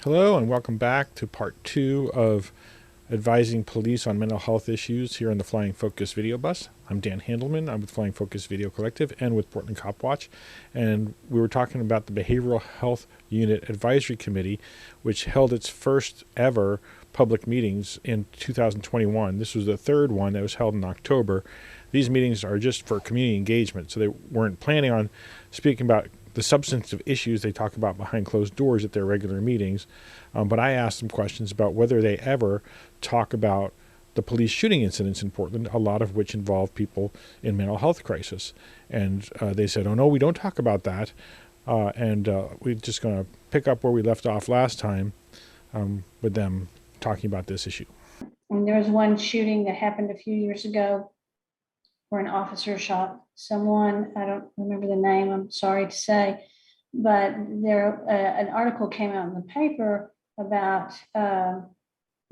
Hello and welcome back to part 2 of advising police on mental health issues here on the Flying Focus Video Bus. I'm Dan Handelman. I'm with Flying Focus Video Collective and with Portland Copwatch. And we were talking about the Behavioral Health Unit Advisory Committee, which held its first ever public meetings in 2021. This was the third one that was held in October. These meetings are just for community engagement, so they weren't planning on speaking about the substantive issues they talk about behind closed doors at their regular meetings. But I asked them questions about whether they ever talk about the police shooting incidents in Portland, a lot of which involve people in mental health crisis. And they said, oh no, we don't talk about that. We're just going to pick up where we left off last time with them talking about this issue. And there was one shooting that happened a few years ago where an officer shot someone. I don't remember the name, I'm sorry to say, but an article came out in the paper about the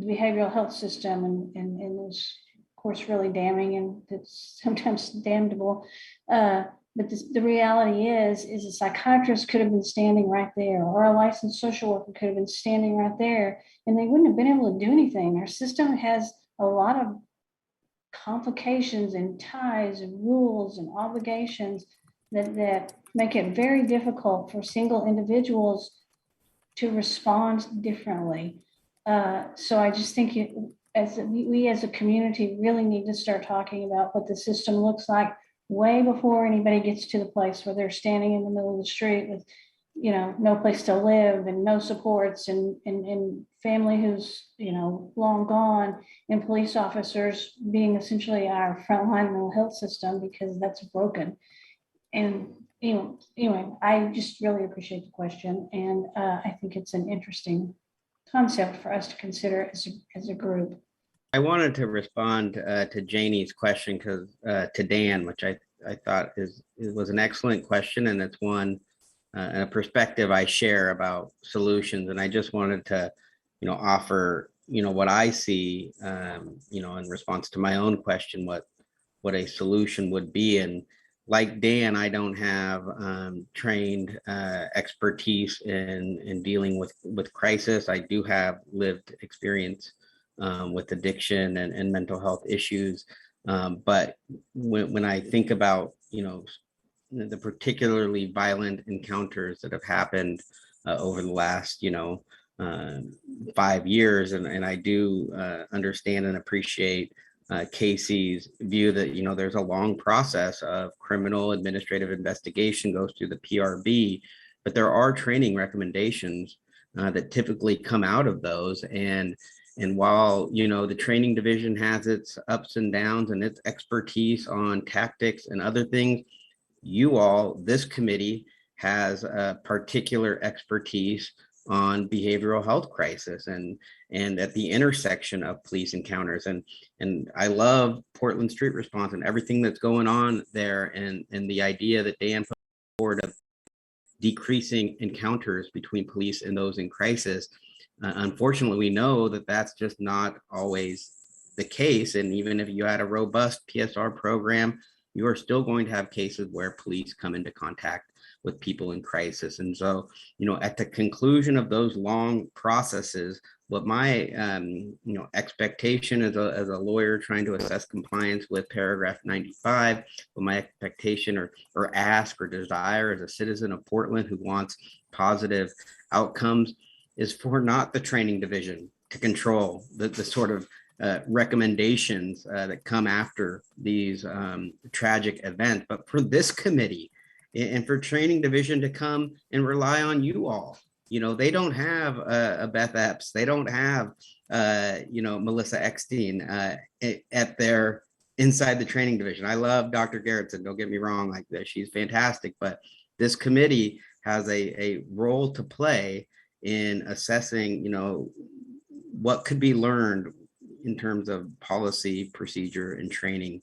behavioral health system, and it was, of course, really damning, and it's sometimes damnable. But the reality is a psychiatrist could have been standing right there, or a licensed social worker could have been standing right there, and they wouldn't have been able to do anything. Our system has a lot of complications and ties and rules and obligations that make it very difficult for single individuals to respond differently. So I just think we as a community really need to start talking about what the system looks like way before anybody gets to the place where they're standing in the middle of the street with, no place to live and no supports, and family who's, long gone, and police officers being essentially our frontline mental health system because that's broken. And, anyway, I just really appreciate the question. And I think it's an interesting concept for us to consider as a group. I wanted to respond to Janie's question to Dan, which I thought was an excellent question, and it's one and a perspective I share about solutions. And I just wanted to, offer, what I see, in response to my own question, what a solution would be. And like Dan, I don't have trained expertise in dealing with crisis. I do have lived experience with addiction and mental health issues. But when I think about, the particularly violent encounters that have happened over the last, 5 years, and I do understand and appreciate Casey's view that, there's a long process of criminal administrative investigation goes through the PRB, but there are training recommendations that typically come out of those. And while, the training division has its ups and downs and its expertise on tactics and other things, this committee has a particular expertise on behavioral health crisis and at the intersection of police encounters. And I love Portland Street Response and everything that's going on there, and the idea that Dan put forward of decreasing encounters between police and those in crisis. Unfortunately, we know that that's just not always the case. And even if you had a robust PSR program, you are still going to have cases where police come into contact with people in crisis. And so, at the conclusion of those long processes, what my, expectation as a lawyer trying to assess compliance with paragraph 95, what my expectation or ask or desire as a citizen of Portland who wants positive outcomes is for not the training division to control the sort of recommendations that come after these tragic events, but for this committee and for training division to come and rely on you all. They don't have a Beth Epps, they don't have Melissa Eckstein at their inside the training division. I love Dr. Gerritsen, don't get me wrong, like that, she's fantastic, but this committee has a role to play in assessing, what could be learned in terms of policy, procedure, and training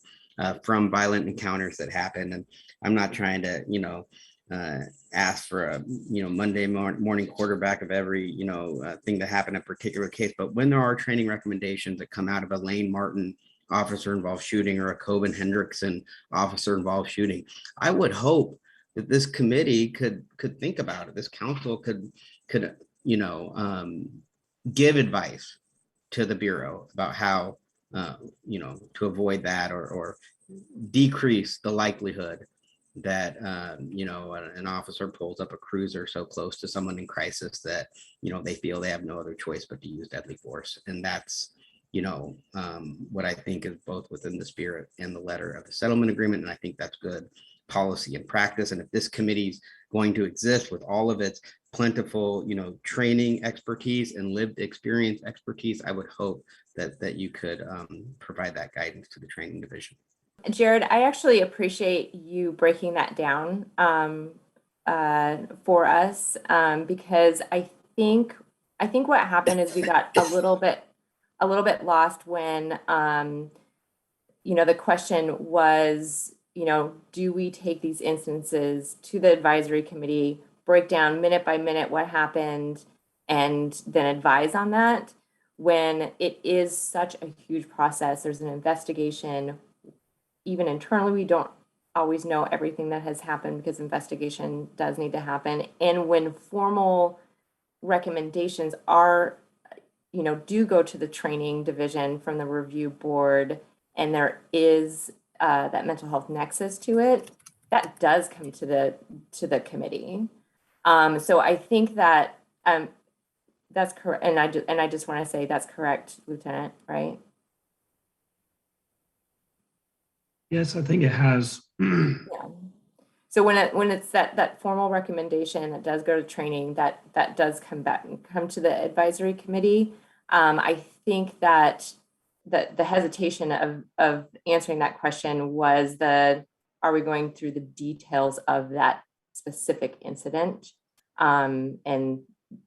from violent encounters that happen. And I'm not trying to, ask for a, Monday morning quarterback of every, thing that happened in a particular case. But when there are training recommendations that come out of a Lane Martin officer involved shooting or a Coben Hendrickson officer involved shooting, I would hope that this committee could think about it. This council could give advice to the Bureau about how, to avoid that or decrease the likelihood that, an officer pulls up a cruiser so close to someone in crisis that, they feel they have no other choice but to use deadly force. And that's, what I think is both within the spirit and the letter of the settlement agreement. And I think that's good policy and practice. And if this committee's going to exist with all of its plentiful, training expertise and lived experience expertise, I would hope that you could provide that guidance to the training division. Jared, I actually appreciate you breaking that down for us because I think what happened is we got a little bit lost when the question was, do we take these instances to the advisory committee, break down minute by minute what happened, and then advise on that? When it is such a huge process, there's an investigation. Even internally, we don't always know everything that has happened because investigation does need to happen. And when formal recommendations are, do go to the training division from the review board, and there is that mental health nexus to it, that does come to the committee. So I think that that's correct. And I just want to say that's correct, Lieutenant, right? Yes, I think it has. Yeah. So when it's that formal recommendation that does go to training, that does come to the advisory committee. I think that the hesitation of answering that question was are we going through the details of that specific incident? And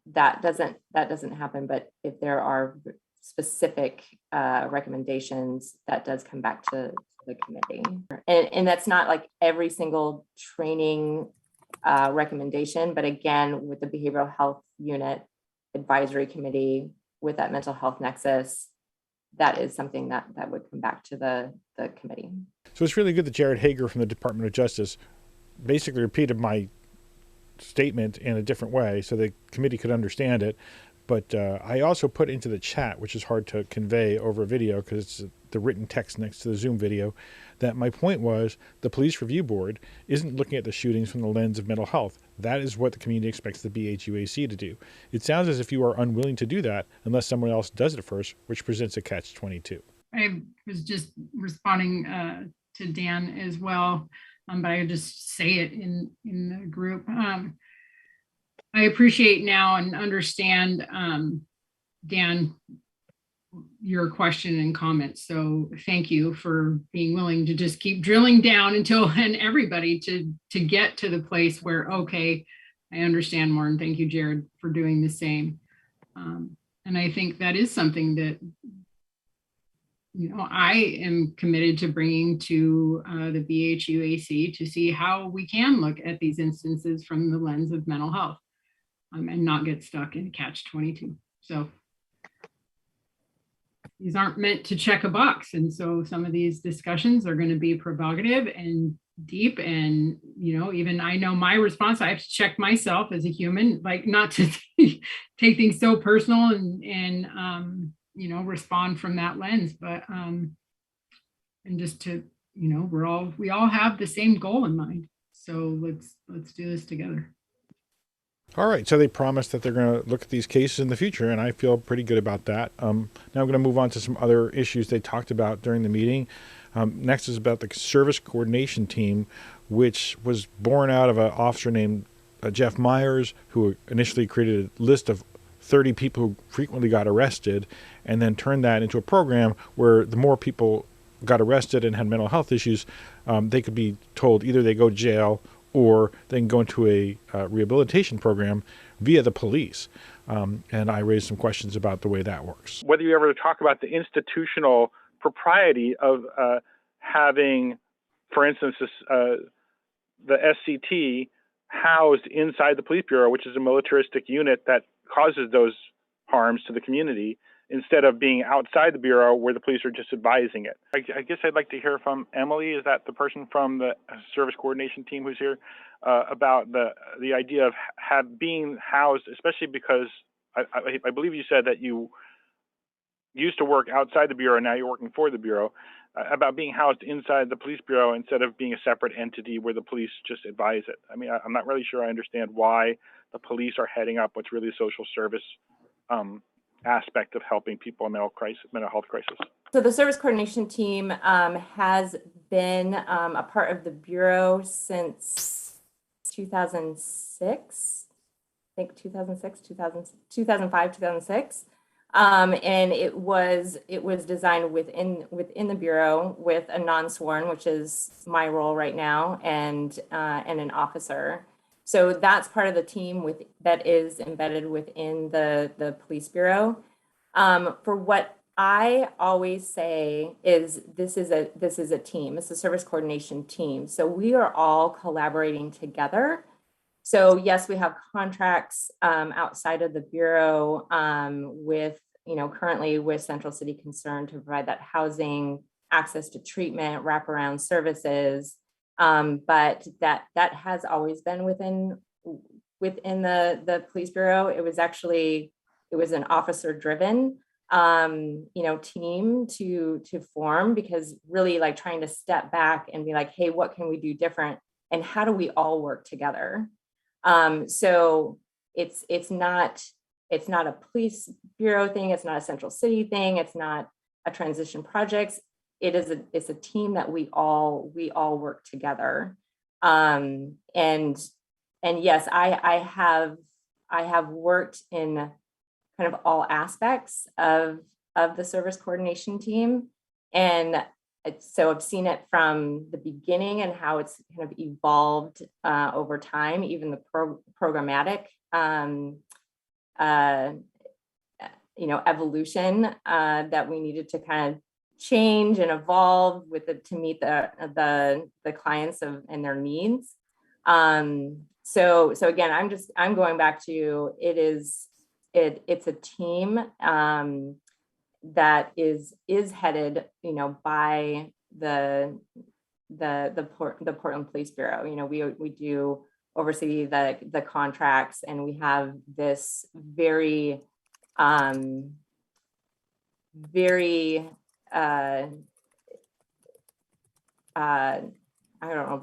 that doesn't happen. But if there are specific recommendations, that does come back to the committee. And that's not like every single training recommendation, but again, with the behavioral health unit advisory committee with that mental health nexus, that is something that would come back to the committee. So it's really good that Jared Hager from the Department of Justice basically repeated my statement in a different way so the committee could understand it. But I also put into the chat, which is hard to convey over video because it's the written text next to the Zoom video, that my point was the Police Review Board isn't looking at the shootings from the lens of mental health. That is what the community expects the BHUAC to do. It sounds as if you are unwilling to do that unless someone else does it first, which presents a catch-22. I was just responding to Dan as well, but I would just say it in the group. I appreciate now and understand, Dan, your question and comments. So thank you for being willing to just keep drilling down and everybody to get to the place where, okay, I understand more. And thank you, Jared, for doing the same. And I think that is something that, I am committed to bringing to the BHUAC to see how we can look at these instances from the lens of mental health. And not get stuck in catch-22. So these aren't meant to check a box. And so some of these discussions are going to be provocative and deep. And, even I know my response, I have to check myself as a human, like not to take things so personal and respond from that lens. But, and just to, we all have the same goal in mind. So let's do this together. All right, so they promised that they're going to look at these cases in the future, and I feel pretty good about that. Now I'm going to move on to some other issues they talked about during the meeting. Next is about the service coordination team, which was born out of an officer named Jeff Myers, who initially created a list of 30 people who frequently got arrested, and then turned that into a program where the more people got arrested and had mental health issues, they could be told either they go to jail or they can go into a rehabilitation program via the police. And I raised some questions about the way that works. Whether you ever talk about the institutional propriety of having, for instance, the SCT housed inside the police bureau, which is a militaristic unit that causes those harms to the community, instead of being outside the Bureau where the police are just advising it. I guess I'd like to hear from Emily, is that the person from the service coordination team who's here, about the idea of being housed, especially because I believe you said that you used to work outside the Bureau, now you're working for the Bureau, about being housed inside the police bureau instead of being a separate entity where the police just advise it. I mean, I'm not really sure I understand why the police are heading up what's really a social service aspect of helping people in mental health crisis. So the service coordination team has been a part of the Bureau since 2006, I think 2005, 2006. And it was designed within the Bureau with a non-sworn, which is my role right now, and an officer. So that's part of the team that is embedded within the police bureau. For what I always say is this is a team. It's a service coordination team. So we are all collaborating together. So yes, we have contracts outside of the bureau with, currently with Central City Concern to provide that housing, access to treatment, wraparound services. But that has always been within the police bureau. It was an officer driven team to form, because really like trying to step back and be like, hey, what can we do different? And how do we all work together? So it's not a police bureau thing. It's not a Central City thing. It's not a transition projects. It's a team that we all work together. And yes, I have worked in kind of all aspects of the service coordination team. And so I've seen it from the beginning and how it's kind of evolved over time, even the programmatic evolution that we needed to kind of change and evolve with it to meet the clients and their needs. So again, I'm going back to it's a team that is headed, by the Portland Police Bureau. We do oversee the contracts, and we have this very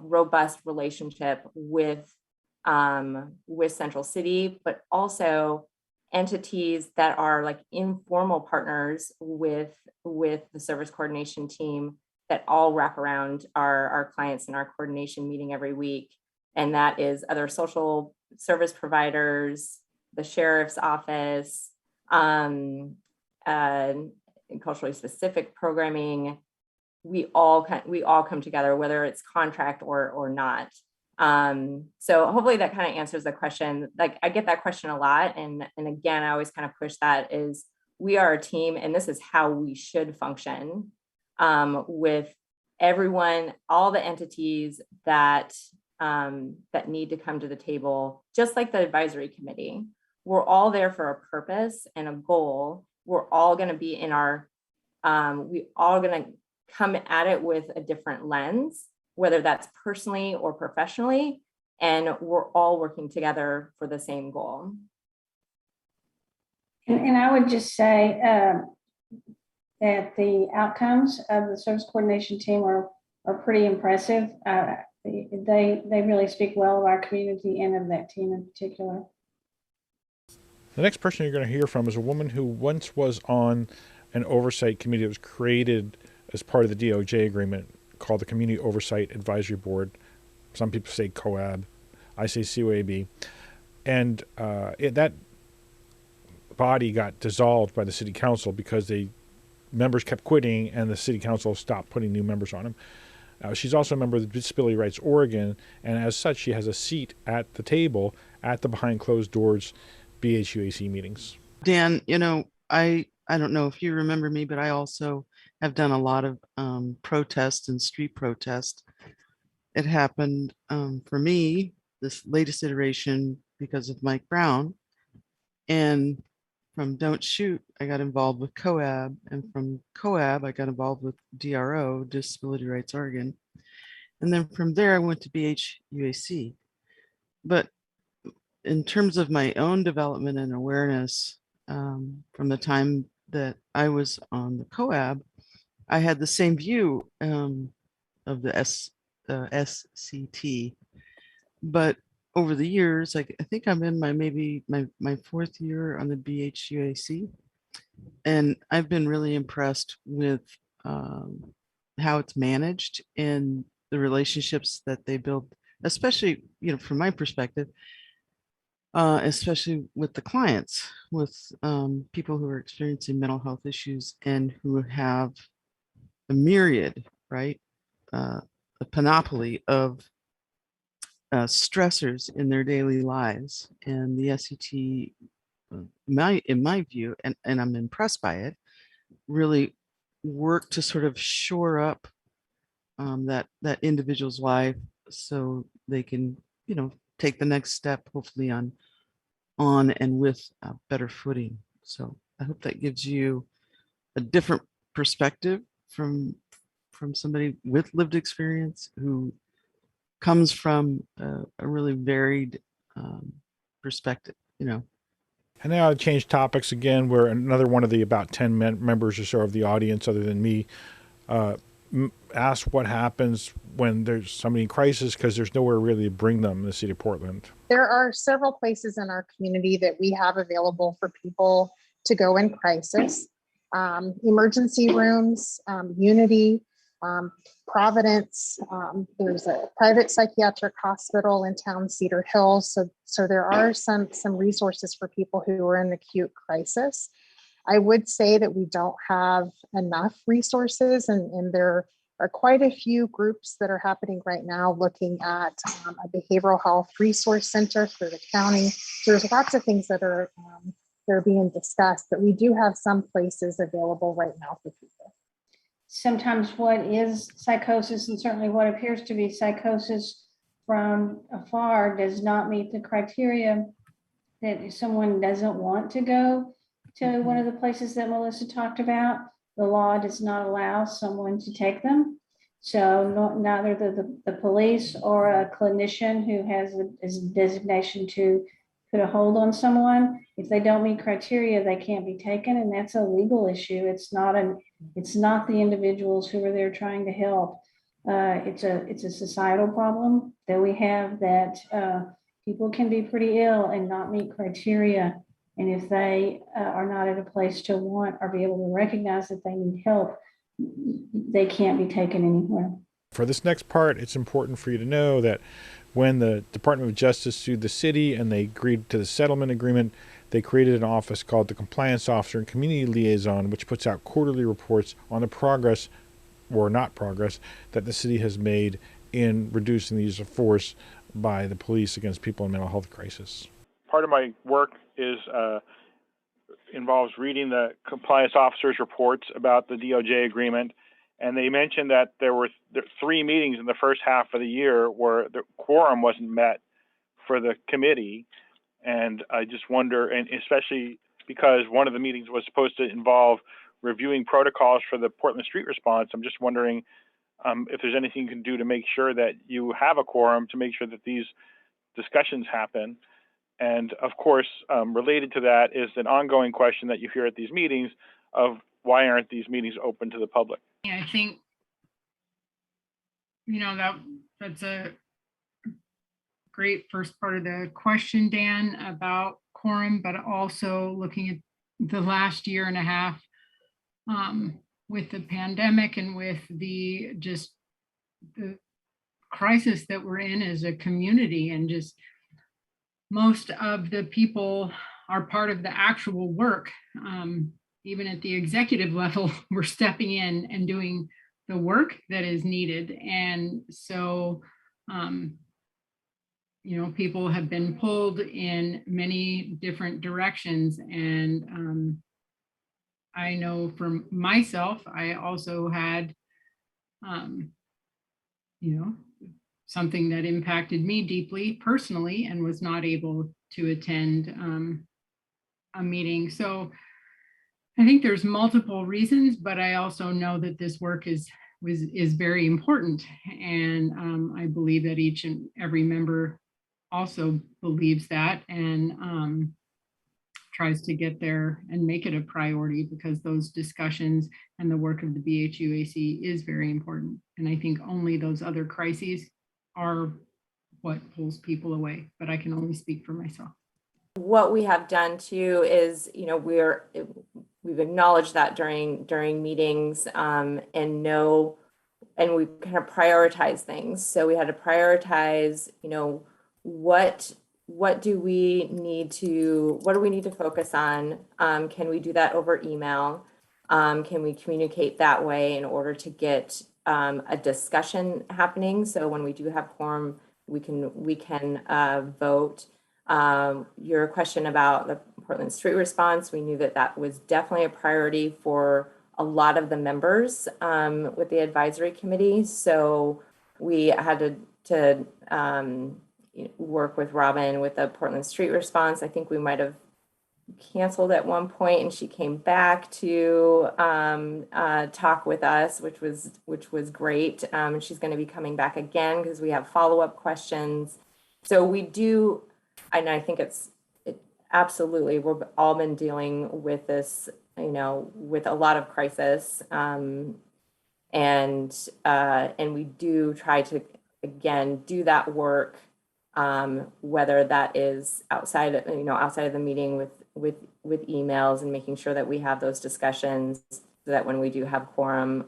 robust relationship with Central City, but also entities that are like informal partners with the service coordination team that all wrap around our clients in our coordination meeting every week. And that is other social service providers, the sheriff's office, culturally specific programming. We all come together, whether it's contract or not. So hopefully that kind of answers the question. Like, I get that question a lot. And again, I always kind of push that is we are a team, and this is how we should function with everyone, all the entities that need to come to the table, just like the advisory committee. We're all there for a purpose and a goal. We're all going to be in we all going to come at it with a different lens, whether that's personally or professionally, and we're all working together for the same goal. And I would just say that the outcomes of the service coordination team are pretty impressive. They really speak well of our community and of that team in particular. The next person you're going to hear from is a woman who once was on an oversight committee that was created as part of the DOJ agreement called the Community Oversight Advisory Board. Some people say COAB. I say COAB. And that body got dissolved by the city council because members kept quitting and the city council stopped putting new members on them. She's also a member of the Disability Rights Oregon, and as such, she has a seat at the table at the behind closed doors BHUAC meetings. Dan, I don't know if you remember me, but I also have done a lot of protests and street protests. It happened for me, this latest iteration, because of Mike Brown. And from Don't Shoot, I got involved with COAB, and from COAB, I got involved with DRO, Disability Rights Oregon. And then from there, I went to BHUAC. But in terms of my own development and awareness, from the time that I was on the COAB, I had the same view of the SCT, but over the years, I think I'm in my fourth year on the BHUAC, and I've been really impressed with how it's managed and the relationships that they build, especially, from my perspective, especially with the clients, with people who are experiencing mental health issues and who have a myriad, right? A panoply of stressors in their daily lives. And the SCT, in my view, and I'm impressed by it, really work to sort of shore up that individual's life so they can, take the next step, hopefully on and with better footing. So I hope that gives you a different perspective from somebody with lived experience who comes from a really varied perspective, And now I change topics again, where another one of the about 10 members or so of the audience, other than me, asked what happens when there's somebody in crisis, because there's nowhere really to bring them in the city of Portland. There are several places in our community that we have available for people to go in crisis. Emergency rooms, Unity, Providence. There's a private psychiatric hospital in town, Cedar Hill. So there are some resources for people who are in acute crisis. I would say that we don't have enough resources, and there are quite a few groups that are happening right now looking at a behavioral health resource center for the county. So there's lots of things that are being discussed, but we do have some places available right now for people. Sometimes what is psychosis, and certainly what appears to be psychosis from afar, does not meet the criteria that if someone doesn't want to go to one of the places that Melissa talked about, the law does not allow someone to take them. So neither the police or a clinician who has a designation to put a hold on someone, if they don't meet criteria, they can't be taken, and that's a legal issue. It's not the individuals who are there trying to help. It's a societal problem that we have, that people can be pretty ill and not meet criteria. And if they are not at a place to want or be able to recognize that they need help, they can't be taken anywhere. For this next part, it's important for you to know that when the Department of Justice sued the city and they agreed to the settlement agreement, they created an office called the Compliance Officer and Community Liaison, which puts out quarterly reports on the progress or not progress that the city has made in reducing the use of force by the police against people in mental health crisis. Part of my work is involves reading the compliance officer's reports about the DOJ agreement. And they mentioned that there were 3 meetings in the first half of the year where the quorum wasn't met for the committee. And I just wonder, and especially because one of the meetings was supposed to involve reviewing protocols for the Portland street response, I'm just wondering if there's anything you can do to make sure that you have a quorum to make sure that these discussions happen. And of course, related to that is an ongoing question that you hear at these meetings of why aren't these meetings open to the public? Yeah, I think, that's a great first part of the question, Dan, about quorum, but also looking at the last year and a half with the pandemic and with the crisis that we're in as a community, and just most of the people are part of the actual work. Even at the executive level, we're stepping in and doing the work that is needed. And so, people have been pulled in many different directions. And I know for myself, I also had, something that impacted me deeply personally and was not able to attend a meeting. So I think there's multiple reasons, but I also know that this work is very important. And I believe that each and every member also believes that and tries to get there and make it a priority, because those discussions and the work of the BHUAC is very important. And I think only those other crises are what pulls people away, but I can only speak for myself. What we have done too is, you know, we've acknowledged that during meetings and we kind of prioritize things. So we had to prioritize, you know, what do we need to focus on? Can we do that over email? Can we communicate that way in order to get a discussion happening? So when we do have quorum, we can vote. Your question about the Portland Street response, we knew that was definitely a priority for a lot of the members with the advisory committee. So we had to work with Robin with the Portland Street response. I think we might have canceled at one point, and she came back to talk with us, which was great. And she's going to be coming back again because we have follow-up questions. So we do, and I think it absolutely, we've all been dealing with this, you know, with a lot of crisis, and we do try to again do that work, whether that is outside of the meeting with emails and making sure that we have those discussions so that when we do have quorum,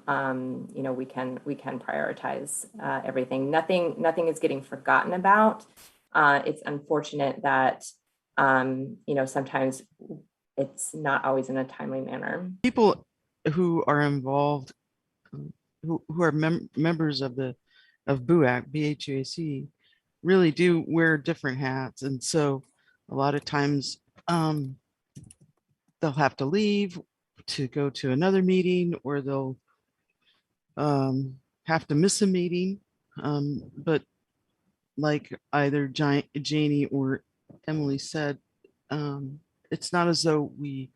you know, we can prioritize everything. Nothing is getting forgotten about. It's unfortunate that you know, sometimes it's not always in a timely manner. People who are involved, who are members of BHUAC, BHUAC, really do wear different hats. And so a lot of times they'll have to leave to go to another meeting, or they'll have to miss a meeting. But like either Janie or Emily said, it's not as though we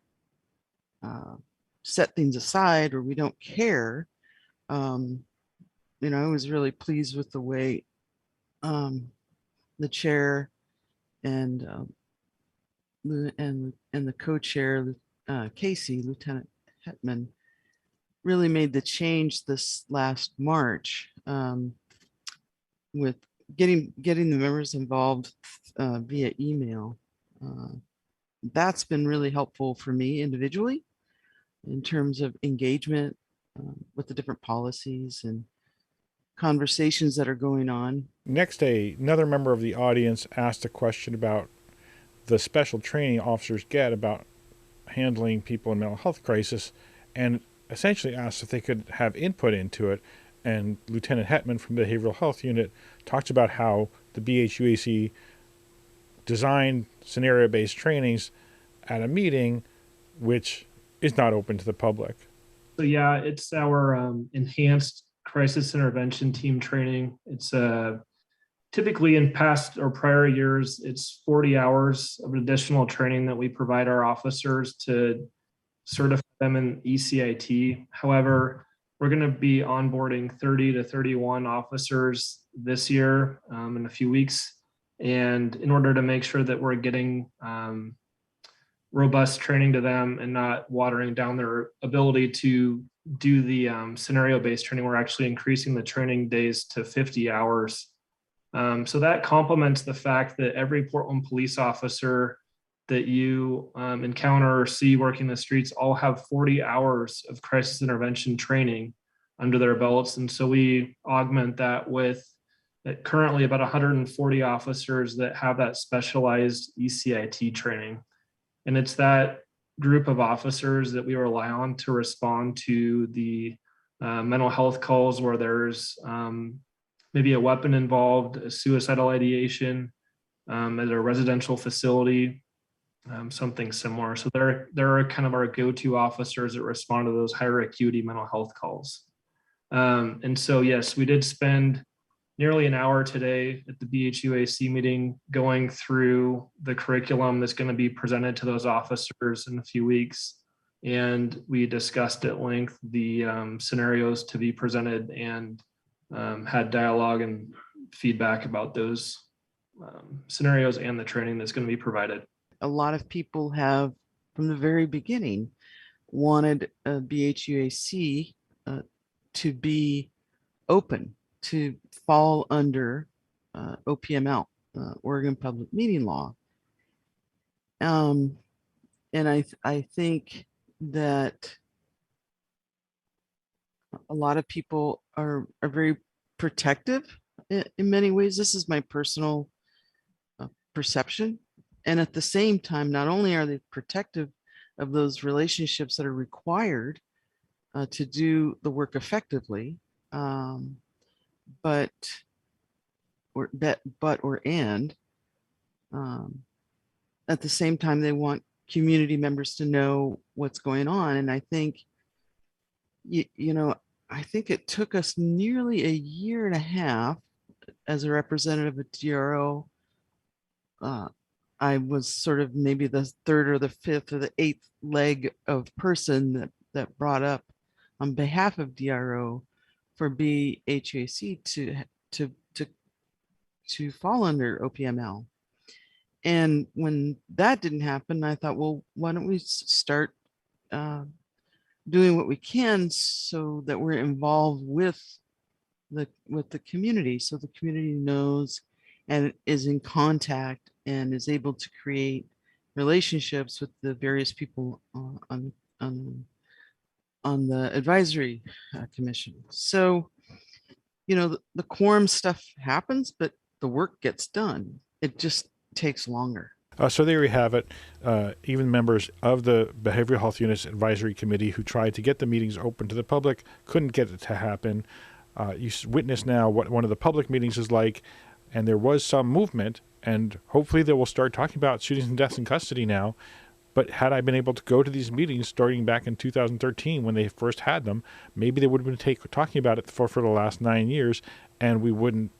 set things aside or we don't care. You know, I was really pleased with the way the chair and the co-chair, Casey, Lieutenant Hetman, really made the change this last March with getting the members involved via email. That's been really helpful for me individually in terms of engagement with the different policies and conversations that are going on. Next, another member of the audience asked a question about the special training officers get about handling people in mental health crisis, and essentially asked if they could have input into it. And Lieutenant Hetman from the Behavioral Health Unit talked about how the BHUAC designed scenario-based trainings at a meeting, which is not open to the public. So yeah, it's our enhanced crisis intervention team training. It's typically in past or prior years, it's 40 hours of additional training that we provide our officers to certify them in ECIT. However, we're going to be onboarding 30 to 31 officers this year in a few weeks. And in order to make sure that we're getting robust training to them and not watering down their ability to do the scenario-based training, we're actually increasing the training days to 50 hours. So that complements the fact that every Portland police officer that you encounter or see working the streets all have 40 hours of crisis intervention training under their belts. And so we augment that with currently about 140 officers that have that specialized ECIT training. And it's that group of officers that we rely on to respond to the mental health calls where there's maybe a weapon involved, a suicidal ideation at a residential facility, something similar. So they're kind of our go-to officers that respond to those higher acuity mental health calls. And so, yes, we did spend nearly an hour today at the BHUAC meeting going through the curriculum that's going to be presented to those officers in a few weeks. And we discussed at length the scenarios to be presented and had dialogue and feedback about those scenarios and the training that's going to be provided. A lot of people have, from the very beginning, wanted BHUAC to be open, to fall under OPML, Oregon Public Meeting Law. And I think that a lot of people are very protective in many ways. This is my personal perception. And at the same time, not only are they protective of those relationships that are required to do the work effectively, but at the same time, they want community members to know what's going on. And I think, I think it took us nearly a year and a half as a representative of DRO. I was sort of maybe the third or the fifth or the eighth leg of person that brought up on behalf of DRO for BHUAC to fall under OPML. And when that didn't happen, I thought, well, why don't we start doing what we can so that we're involved with the community, so the community knows and is in contact and is able to create relationships with the various people on the advisory commission. So, the quorum stuff happens, but the work gets done. It just takes longer. So there you have it. Even members of the Behavioral Health Units Advisory Committee who tried to get the meetings open to the public couldn't get it to happen. You witness now what one of the public meetings is like, and there was some movement, and hopefully they will start talking about shootings and deaths in custody now. But had I been able to go to these meetings starting back in 2013 when they first had them, maybe they would have been talking about it for the last 9 years, and we wouldn't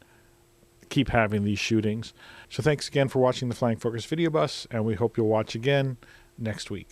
keep having these shootings. So thanks again for watching the Flying Focus Video Bus, and we hope you'll watch again next week.